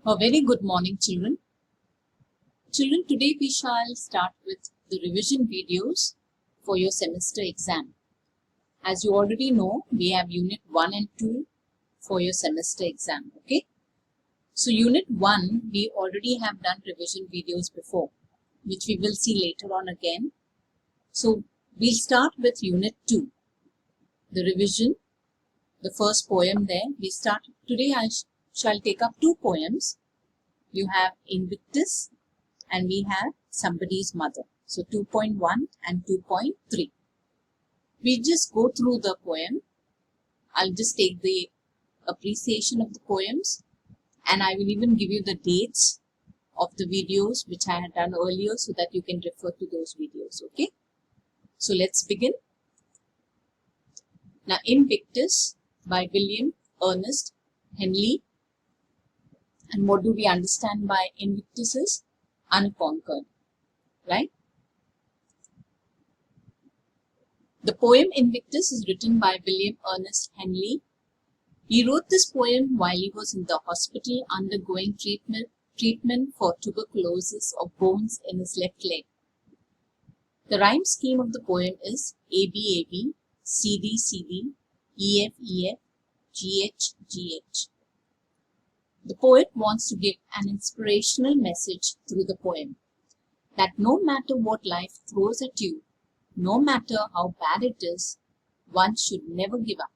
A very good morning, children. Children, today we shall start with the revision videos for your semester exam. As you already know, we have Unit 1 and 2 for your semester exam, okay? So Unit 1, we already have done revision videos before, which we will see later on again. So we'll start with Unit 2, the revision, the first poem there. We start, today I shall take up two poems. You have Invictus and we have Somebody's Mother. So 2.1 and 2.3. We just go through the poem. I'll just take the appreciation of the poems and I will even give you the dates of the videos which I had done earlier so that you can refer to those videos, okay? So let's begin. Now, Invictus by William Ernest Henley. And what do we understand by Invictus is unconquered, right? The poem Invictus is written by William Ernest Henley. He wrote this poem while he was in the hospital undergoing treatment for tuberculosis of bones in his left leg. The rhyme scheme of the poem is ABAB, CD, EF, GH. The poet wants to give an inspirational message through the poem that no matter what life throws at you, no matter how bad it is, one should never give up.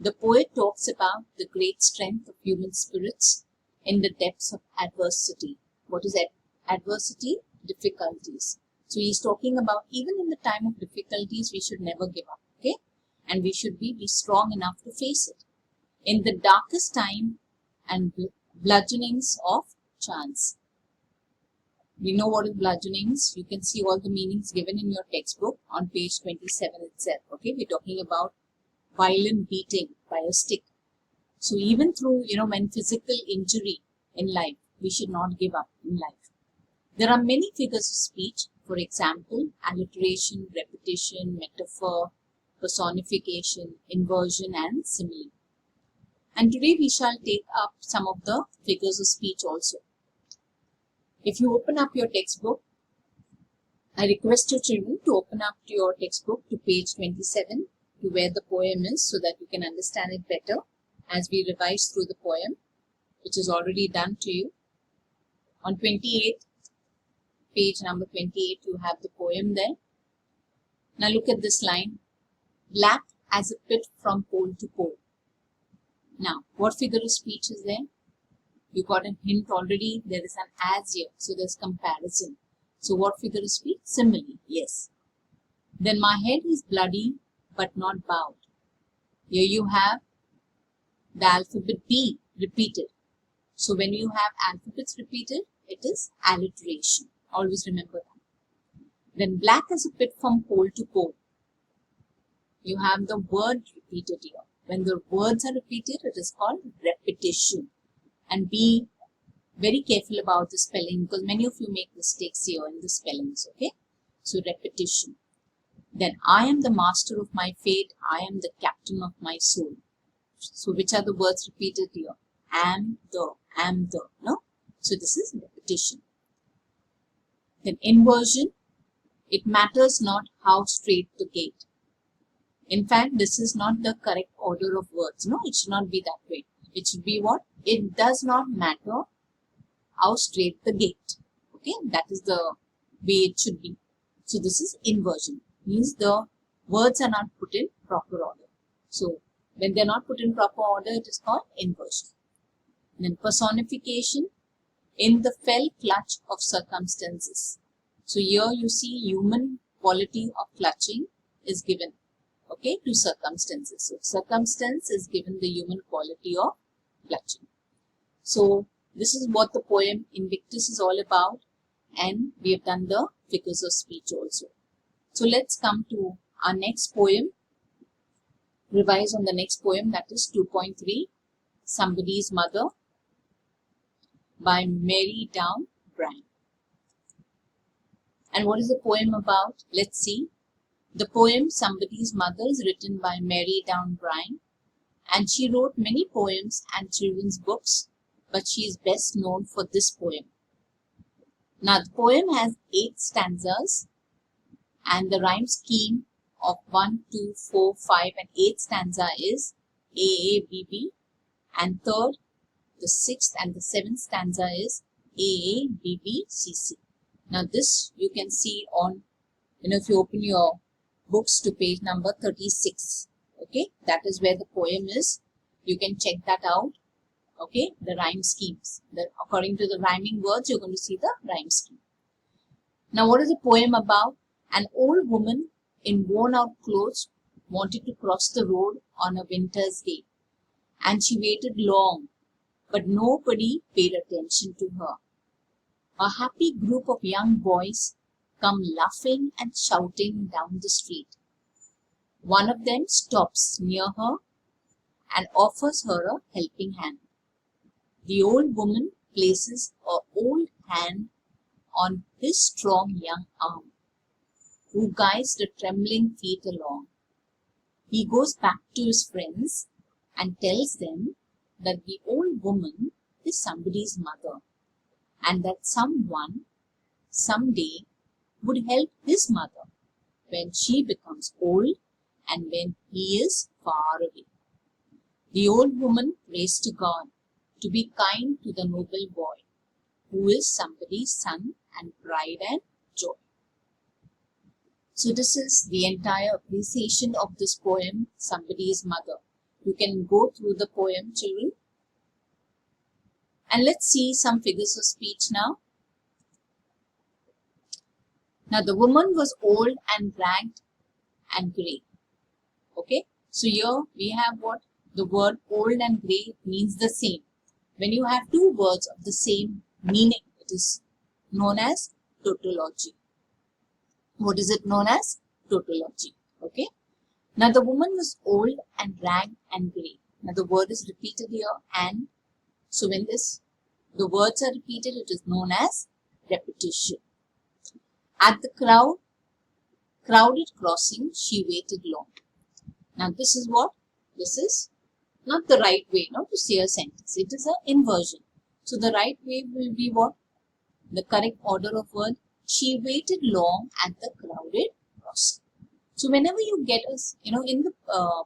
The poet talks about the great strength of human spirits in the depths of adversity. What is adversity? Difficulties. So he's talking about even in the time of difficulties, we should never give up, okay? And we should be strong enough to face it. In the darkest time, and bludgeonings of chance. We know what is bludgeonings. You can see all the meanings given in your textbook on page 27 itself. Okay, we're talking about violent beating by a stick. So even through, when physical injury in life, we should not give up in life. There are many figures of speech. For example, alliteration, repetition, metaphor, personification, inversion, and simile. And today we shall take up some of the figures of speech also. If you open up your textbook, I request your children to open up your textbook to page 27 to where the poem is so that you can understand it better as we revise through the poem, which is already done to you. On 28, page number 28, you have the poem there. Now look at this line, black as a pit from pole to pole. Now, what figure of speech is there? You got a hint already. There is an as here. So, there's comparison. So, what figure of speech? Simile. Yes. Then, my head is bloody but not bowed. Here you have the alphabet B repeated. So, when you have alphabets repeated, it is alliteration. Always remember that. Then, black as a pit from pole to pole. You have the word repeated here. When the words are repeated, it is called repetition. And be very careful about the spelling because many of you make mistakes here in the spellings, okay? So, repetition. Then, I am the master of my fate. I am the captain of my soul. So, which are the words repeated here? Am the, no? So, this is repetition. Then, inversion. It matters not how straight the gate. In fact, this is not the correct order of words. No, it should not be that way. It should be what? It does not matter how straight the gate. Okay, that is the way it should be. So, this is inversion. Means the words are not put in proper order. So, when they are not put in proper order, it is called inversion. Then personification in the fell clutch of circumstances. So, here you see human quality of clutching is given. Okay, to circumstances. So, circumstance is given the human quality of clutching. So, this is what the poem Invictus is all about. And we have done the figures of speech also. So, let's come to our next poem. Revise on the next poem, that is 2.3, Somebody's Mother by Mary Dawn Bryan. And what is the poem about? Let's see. The poem Somebody's Mother is written by Mary Dawn Bryan, and she wrote many poems and children's books but she is best known for this poem. Now, the poem has 8 stanzas, and the rhyme scheme of 1, 2, 4, 5, and 8th stanza is AABB, and third, the 6th and the 7th stanza is AABBCC. Now, this you can see on, if you open your books to page number 36. Okay, that is where the poem is. You can check that out. Okay, the rhyme schemes. According to the rhyming words, you're going to see the rhyme scheme. Now, what is the poem about? An old woman in worn-out clothes wanted to cross the road on a winter's day, and she waited long, but nobody paid attention to her. A happy group of young boys come laughing and shouting down the street. One of them stops near her and offers her a helping hand. The old woman places her old hand on his strong young arm, who guides the trembling feet along. He goes back to his friends and tells them that the old woman is somebody's mother, and that someone someday would help his mother when she becomes old and when he is far away. The old woman prays to God to be kind to the noble boy, who is somebody's son and pride and joy. So this is the entire appreciation of this poem, Somebody's Mother. You can go through the poem, children. And let's see some figures of speech now. Now, the woman was old and ragged and grey. Okay, so here we have what? The word old and grey means the same. When you have two words of the same meaning, it is known as tautology. What is it known as? Tautology. Okay. Now, the woman was old and ragged and grey. Now, the word is repeated here, and so when the words are repeated, it is known as repetition. At the crowded crossing, she waited long. Now, this is what? This is not the right way to say a sentence. It is an inversion. So, the right way will be what? The correct order of word. She waited long at the crowded crossing. So, whenever you get us, in the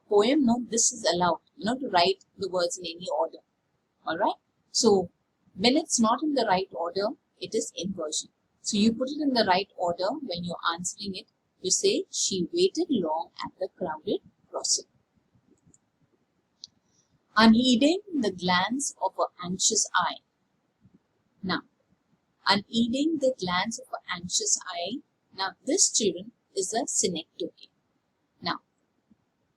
poem, this is allowed, to write the words in any order. Alright. So, when it's not in the right order, it is inversion. So, you put it in the right order when you're answering it. You say, she waited long at the crowded crossing. Unheeding the glance of her anxious eye. Now, unheeding the glance of her anxious eye. Now, this, children, is a synecdoche. Now,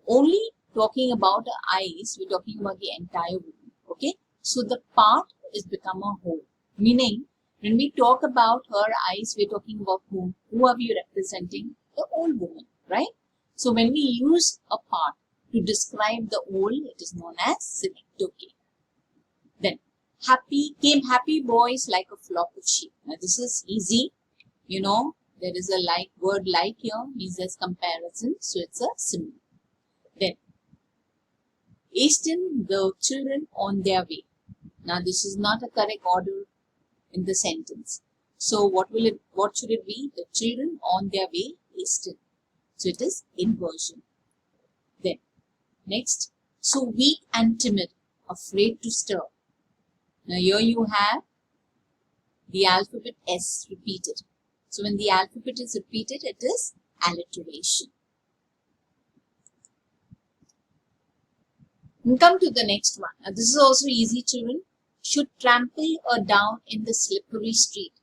only talking about her eyes, we're talking about the entire woman. Okay, so the part is become a whole. Meaning, when we talk about her eyes, we're talking about whom? Who are we representing? The old woman, right? So, when we use a part to describe the old, it is known as synecdoche. Then, came happy boys like a flock of sheep. Now, this is easy. There is a word like here, means as comparison. So, it's a simile. Then, hasten the children on their way. Now, this is not a correct order in the sentence. So, what should it be? The children on their way hasten. So, it is inversion. Then, next, so weak and timid, afraid to stir. Now, here you have the alphabet S repeated. So, when the alphabet is repeated, it is alliteration. And come to the next one. Now, this is also easy, children. Should trample her down in the slippery street.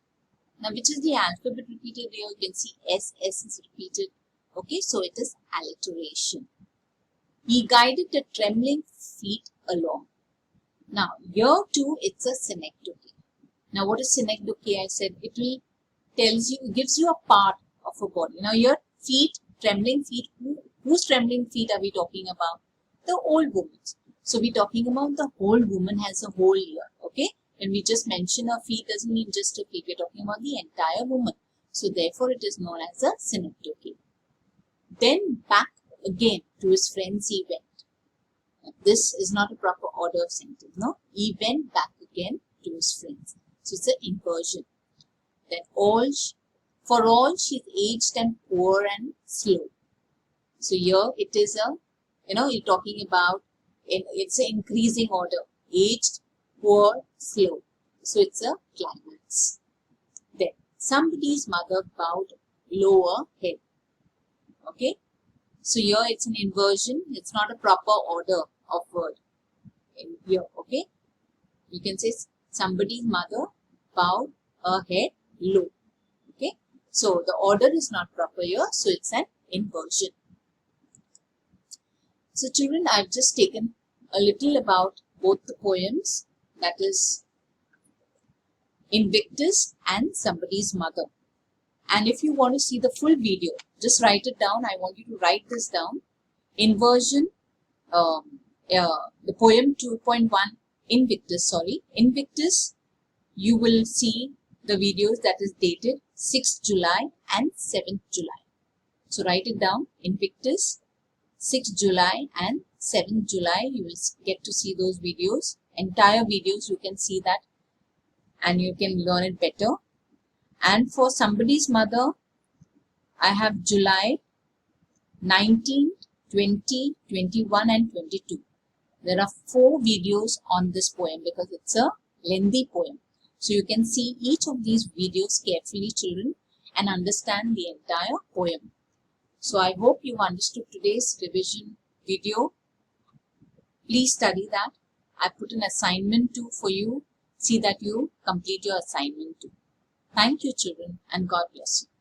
Now, which is the alphabet repeated here? You can see S is repeated. Okay, so it is alliteration. He guided the trembling feet along. Now, here too, it's a synecdoche. Now, what is synecdoche? I said it gives you a part of a body. Now, here, feet, trembling feet. Whose trembling feet are we talking about? The old woman's. So, we're talking about the whole woman as a whole here. Okay? When we just mention her feet, doesn't mean just a feet. We're talking about the entire woman. So, therefore, it is known as a synecdoche. Then, back again to his friends he went. This is not a proper order of sentence, no? He went back again. again to his friends. So it's an inversion. Then for all she's aged and poor and slow. So here it is you're talking about, it's an increasing order. Aged, poor, slow. So it's a climax. Then somebody's mother bowed lower head. Okay. So here it's an inversion. It's not a proper order of word in here. Okay. You can say somebody's mother bowed her head low. Okay. So the order is not proper here. So it's an inversion. So children, I've just taken a little about both the poems, that is Invictus and Somebody's Mother. And if you want to see the full video, just write it down. I want you to write this down. Inversion, the poem 2.1, Invictus, you will see the videos that is dated 6th July and 7th July. So write it down, Invictus, 6th July and 7th July, you will get to see those videos. Entire videos, you can see that and you can learn it better. And for Somebody's Mother, I have July 19, 20, 21 and 22. There are 4 videos on this poem because it's a lengthy poem. So you can see each of these videos carefully, children, and understand the entire poem. So I hope you understood today's revision video. Please study that. I put an assignment too for you. See that you complete your assignment too. Thank you, children, and God bless you.